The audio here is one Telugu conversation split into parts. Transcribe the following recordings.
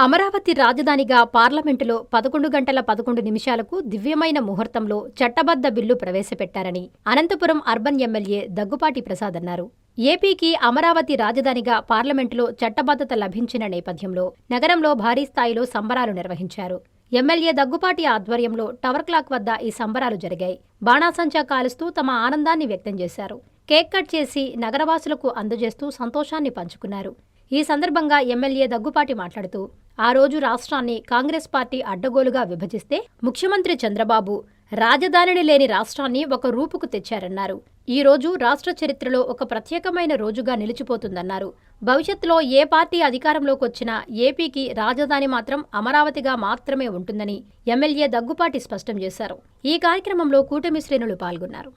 అమరావతి రాజధానిగా పార్లమెంటులో 11 గంటల 11 నిమిషాలకు దివ్యమైన ముహూర్తంలో చట్టబద్ధ బిల్లు ప్రవేశపెట్టారని అనంతపురం అర్బన్ ఎమ్మెల్యే దగ్గుపాటి ప్రసాద్ అన్నారు. ఏపీకి అమరావతి రాజధానిగా పార్లమెంటులో చట్టబద్ధత లభించిన నేపథ్యంలో నగరంలో భారీ స్థాయిలో సంబరాలు నిర్వహించారు. ఎమ్మెల్యే దగ్గుపాటి ఆధ్వర్యంలో టవర్ క్లాక్ వద్ద ఈ సంబరాలు జరిగాయి. బాణాసంచా కాలుస్తూ తమ ఆనందాన్ని వ్యక్తం చేశారు. కేక్ కట్ చేసి నగరవాసులకు అందజేస్తూ సంతోషాన్ని పంచుకున్నారు. ఈ సందర్భంగా ఎమ్మెల్యే దగ్గుపాటి మాట్లాడుతూ ఆ రోజు రాష్ట్రాన్ని కాంగ్రెస్ పార్టీ అడ్డగోలుగా విభజిస్తే ముఖ్యమంత్రి చంద్రబాబు రాజధానిని లేని రాష్ట్రాన్ని ఒక రూపుకు తెచ్చారన్నారు. ఈ రోజు రాష్ట్ర చరిత్రలో ఒక ప్రత్యేకమైన రోజుగా నిలిచిపోతుందన్నారు. భవిష్యత్తులో ఏ పార్టీ అధికారంలోకి వచ్చినా ఏపీకి రాజధాని మాత్రం అమరావతిగా మాత్రమే ఉంటుందని ఎమ్మెల్యే దగ్గుపాటి స్పష్టం చేశారు. ఈ కార్యక్రమంలో కూటమి శ్రేణులు పాల్గొన్నారు.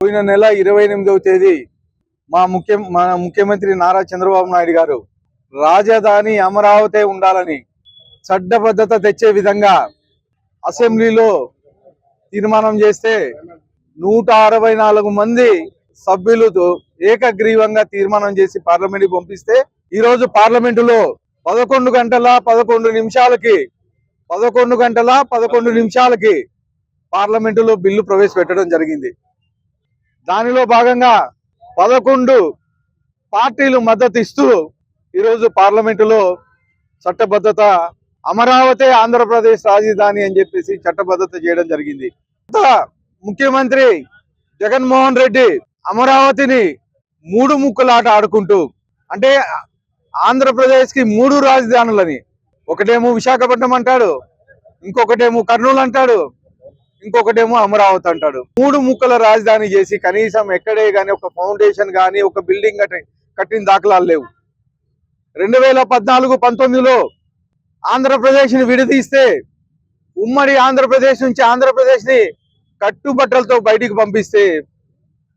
పోయిన నెల 28వ తేదీ మన ముఖ్యమంత్రి నారా చంద్రబాబు నాయుడు గారు రాజధాని అమరావతి ఉండాలని చట్టబద్ధత తెచ్చే విధంగా అసెంబ్లీలో తీర్మానం చేస్తే 164 మంది సభ్యులతో ఏకగ్రీవంగా తీర్మానం చేసి పార్లమెంట్కి పంపిస్తే ఈరోజు పార్లమెంటులో 11 గంటల 11 నిమిషాలకి పార్లమెంటులో బిల్లు ప్రవేశపెట్టడం జరిగింది. దానిలో భాగంగా 11 పార్టీలు మద్దతు ఇస్తూ ఈరోజు పార్లమెంటులో చట్టబద్ధత అమరావతి ఆంధ్రప్రదేశ్ రాజధాని అని చెప్పేసి చట్టబద్ధత చేయడం జరిగింది. ముఖ్యమంత్రి జగన్మోహన్ రెడ్డి అమరావతిని 3 ముక్కలాట ఆడుకుంటూ, అంటే ఆంధ్రప్రదేశ్ కి 3 రాజధానులని, ఒకటేమో విశాఖపట్నం అంటాడు, ఇంకొకటేమో కర్నూలు అంటాడు, ఇంకొకటేమో అమరావతి అంటాడు. 3 ముక్కల రాజధాని చేసి కనీసం ఎక్కడే గానీ ఒక ఫౌండేషన్ గానీ ఒక బిల్డింగ్ కట్టిన దాఖలాలు లేవు. 2014-19లో ఆంధ్రప్రదేశ్ ని విడదీస్తే ఉమ్మడి ఆంధ్రప్రదేశ్ నుంచి ఆంధ్రప్రదేశ్ ని కట్టుబట్టలతో బయటికి పంపిస్తే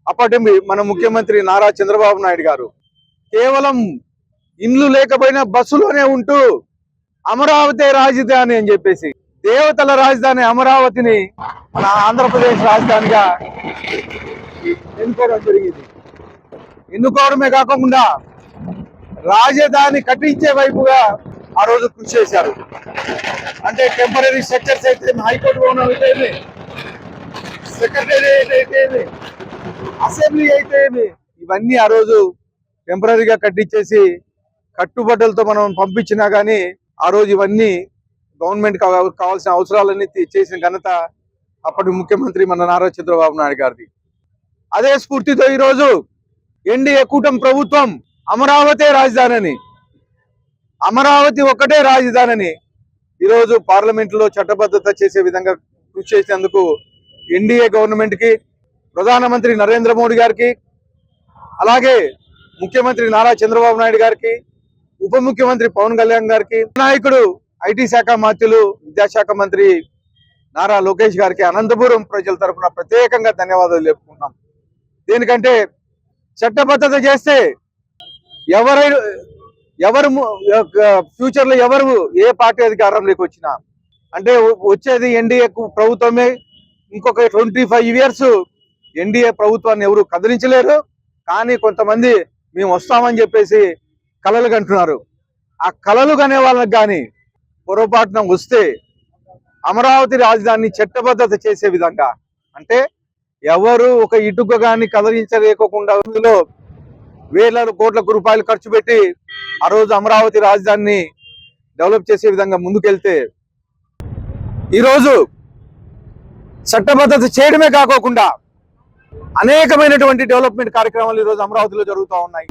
అప్పటి మన ముఖ్యమంత్రి నారా చంద్రబాబు నాయుడు గారు కేవలం ఇండ్లు లేకపోయినా బస్సులోనే ఉంటూ అమరావతి రాజధాని అని చెప్పేసి దేవతల రాజధాని అమరావతిని మన ఆంధ్రప్రదేశ్ రాజధానిగా ఎన్నుకోవడం జరిగింది. ఎన్నుకోవడమే కాకుండా రాజధాని కట్టించే వైపుగా ఆ రోజు కృషి చేశారు. అంటే టెంపరీ స్ట్రక్చర్స్ అయితే, హైకోర్టు భవనం అయితే, సెక్రటేరియట్ అయితే, అసెంబ్లీ అయితే, ఇవన్నీ ఆ రోజు టెంపరీగా కట్టించేసి కట్టుబట్టలతో మనం పంపించినా గానీ ఆ రోజు ఇవన్నీ గవర్నమెంట్ కావాల్సిన అవసరాలన్నీ చేసిన ఘనత అప్పటి ముఖ్యమంత్రి మన నారా చంద్రబాబు నాయుడు గారిది. అదే స్ఫూర్తితో ఈరోజు ఎన్డీఏ కూటమి ప్రభుత్వం అమరావతి రాజధాని, అమరావతి ఒక్కటే రాజధాని ఈరోజు పార్లమెంట్ లో చట్టబద్ధత చేసే విధంగా కృషి చేసేందుకు ఎన్డీఏ గవర్నమెంట్ కి, ప్రధానమంత్రి నరేంద్ర మోడీ గారికి, అలాగే ముఖ్యమంత్రి నారా చంద్రబాబు నాయుడు గారికి, ఉప ముఖ్యమంత్రి పవన్ కళ్యాణ్ గారికి, నాయకుడు ఐటీ శాఖ మంత్రులు, విద్యాశాఖ మంత్రి నారా లోకేష్ గారికి అనంతపురం ప్రజల తరఫున ప్రత్యేకంగా ధన్యవాదాలు చెప్పుకుంటున్నాం. దేనికంటే చట్టబద్ధత చేస్తే ఎవరు ఫ్యూచర్ లో ఏ పార్టీ అధికారంలోకి వచ్చినా, అంటే వచ్చేది ఎన్డీఏ ప్రభుత్వమే. ఇంకొక 25 years ఎన్డీఏ ప్రభుత్వాన్ని ఎవరు కదిలించలేరు. కానీ కొంతమంది మేము వస్తామని చెప్పేసి కలలు కంటున్నారు. ఆ కలలు కనే వాళ్ళకి కానీ పొరపాటున వస్తే అమరావతి రాజధానిని చట్టబద్ధత చేసే విధంగా, అంటే ఎవరు ఒక ఇటుక గాని కదిలించలేకోకుండా ఇందులో వేల కోట్ల రూపాయలు ఖర్చు పెట్టి ఆ రోజు అమరావతి రాజధానిని డెవలప్ చేసే విధంగా ముందుకెళ్తే ఈరోజు చట్టబద్ధత చేయడమే కాకోకుండా అనేకమైనటువంటి డెవలప్మెంట్ కార్యక్రమాలు ఈరోజు అమరావతిలో జరుగుతూ ఉన్నాయి.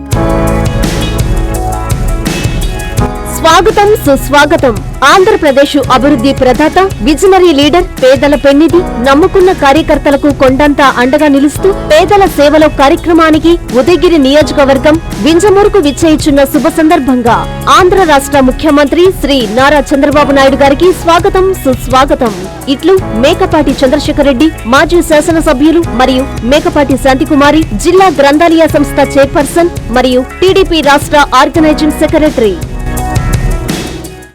స్వాగతం సుస్వాగతం. ఆంధ్రప్రదేశ్ అభివృద్ధి ప్రదాత, విజనరీ లీడర్, పేదల పెన్నిధి, నమ్ముకున్న కార్యకర్తలకు కొండంత అండగా నిలుస్తూ పేదల సేవలో కార్యక్రమానికి ఉదయగిరి నియోజకవర్గం వింజమూరుకు విచ్చేయిచున్న శుభ సందర్భంగా ఆంధ్ర రాష్ట్ర ముఖ్యమంత్రి శ్రీ నారా చంద్రబాబు నాయుడు గారికి స్వాగతం సుస్వాగతం. ఇట్లు మేకపాటి చంద్రశేఖర్ రెడ్డి, మాజీ శాసనసభ్యులు మరియు మేకపాటి శాంతికుమారి, జిల్లా గ్రంథాలయ సంస్థ చైర్పర్సన్ మరియు టీడీపీ రాష్ట్ర ఆర్గనైజింగ్ సెక్రటరీ.